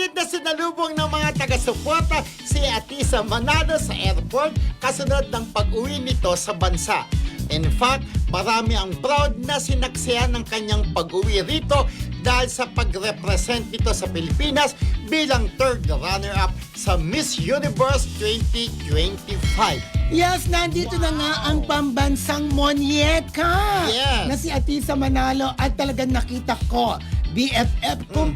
Mainit na sinalubong ng mga taga-suporta si Atisa Manalo sa airport kasunod ng pag-uwi nito sa bansa. In fact, marami ang proud na sinaksihan ng kanyang pag-uwi rito dahil sa pag-represent nito sa Pilipinas bilang third runner-up sa Miss Universe 2025. Yes, nandito na nga ang pambansang Monieka Yes. na si Atisa Manalo at talagang nakita ko, BFF, kung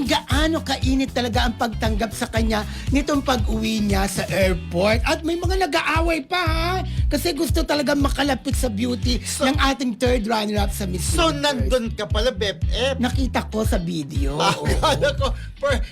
gaano kainit talaga ang pagtanggap sa kanya nitong pag-uwi niya sa airport. At may mga nag-aaway pa, ha? Kasi gusto talaga makalapit sa beauty ng ating third runner-up sa Miss So, Universe. nandun ka pala, BFF. Nakita ko sa video. Akala ko,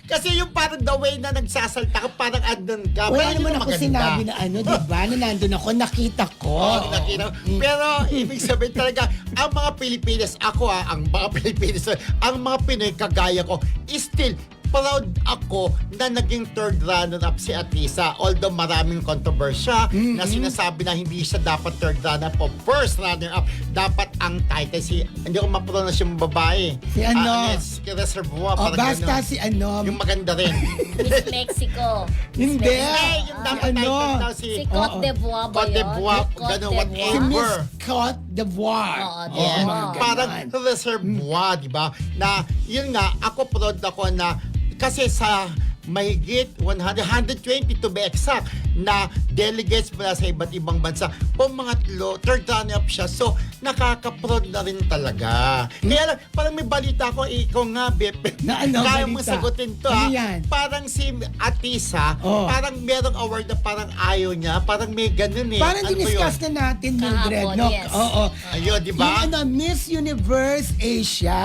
kasi yung parang the way na nagsasalta ka, parang andun ka. Wala Pero yun naman ang ako maganda. sinabi na di ba? Na nandun ako, nakita ko. Oo, nakita. Pero ibig sabihin talaga, ang mga Pilipinas, ang mga Pilipinas, ang mga Pinoy kagaya ko, still, proud ako na naging third runner-up si Atisa. Although maraming kontrobersya na sinasabi na hindi siya dapat third runner-up o first runner-up. Dapat ang title hindi ko ma-pronounce yung babae. Si ano? Reservoir. O, parang basta ganun. si ano. Yung maganda rin. Miss Mexico. Hindi. Yung dapat Si ano? title daw Si Cote d'Ivoire ba Cote yun? d'Ivoire, Cote ganun, d'Ivoire. Si whatever. Miss Cote d'Ivoire. Oo, Oo, diba? mga ganon. Parang reservoir, di ba? Na, yun nga, ako proud ako na, kasi sa mahigit 120 to be exact, na delegates mula sa iba't ibang bansa, third runner-up siya. So, nakaka-proud na rin talaga. Kaya lang, parang may balita ko, ikaw nga, Bepe. Na ano, Kaya mo balita? sagutin to, Ano ha? yan? Parang si Atisa, Oh. parang merong award na parang ayaw niya. Parang may ganun eh. Parang Ano ba diniscuss yun? na natin, Mildred, Kahapon, no? yes. Oo. Ayun, di ba? Yung Miss Universe Asia.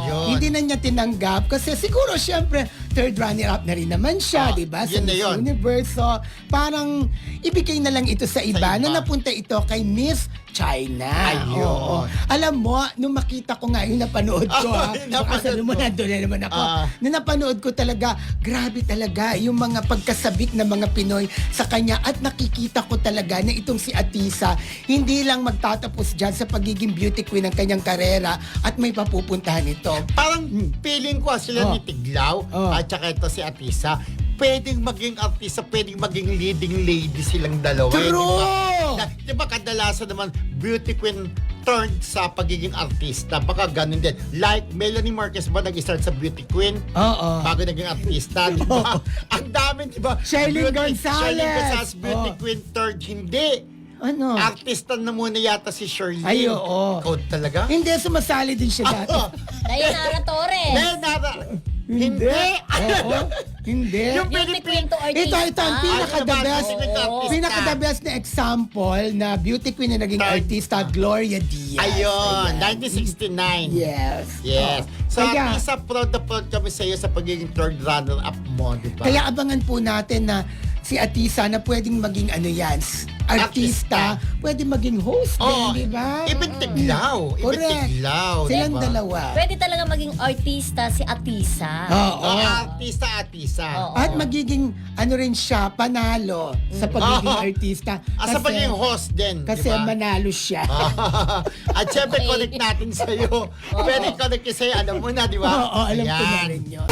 Yun. Hindi na niya tinanggap kasi siguro syempre third runner-up na rin naman siya, di ba? Sa yun na Miss yun. Universe. So, parang ibigay na lang ito sa iba, iba. na napunta ito kay Miss China. Ayun. Oo. Alam mo, nung makita ko nga yung napanood ko, ha? Baka sabi mo, nandun na naman ako. Nung napanood ko talaga, grabe talaga yung mga pagkasabik ng mga Pinoy sa kanya at nakikita ko talaga na itong si Atisa hindi lang magtatapos dyan sa pagiging beauty queen ng kanyang karera at may papupuntahan ito. Parang feeling ko sila Oh. ni Tiglaw at saka ito si Atisa, pwedeng maging artista, pwedeng maging leading lady silang dalawa. True! Di ba kadalasan naman beauty queen turned sa pagiging artista. Baka ganun din. Like Melanie Marquez ba nag-start sa beauty queen? Oo. Bago naging artista, di ba? Ang dami, di ba? Sherlyn Gonzalez. Sherlyn Gonzalez, beauty Oh. queen third. Hindi. Ano? Artista na muna yata si Shirley. Ay, oo. Code talaga? Hindi, sumasali din siya dati. Dayanara Torres. Hindi. Oo. Hindi. Yung Beauty queen to Ito, artista. ang pinaka-the Ano ba? best. Beauty queen to artista. Pinaka-the best na example na beauty queen na naging Third. artista, Gloria Diaz. Ayun, Ayan. 1969. Yes. Yes. Oh. So, Kaya- at least proud na proud kami sa iyo sa pagiging third runner-up mo, di ba? Kaya abangan po natin na si Atisa na pwedeng maging artista, pwedeng maging host Oh, din, di ba? Even Tiglaw. Even Correct. Tiglaw. Silang diba? dalawa. Pwede talaga maging artista si Atisa. Oo. Artista. Oo. At magiging rin siya, panalo sa pagiging Oo. artista. Sa pagiging host din, Kasi di ba? manalo siya. At syempre, Okay. connect natin sa'yo. Pwede connect sa'yo, alam mo na, di ba? Oo, alam ko na Ayan. rin yun.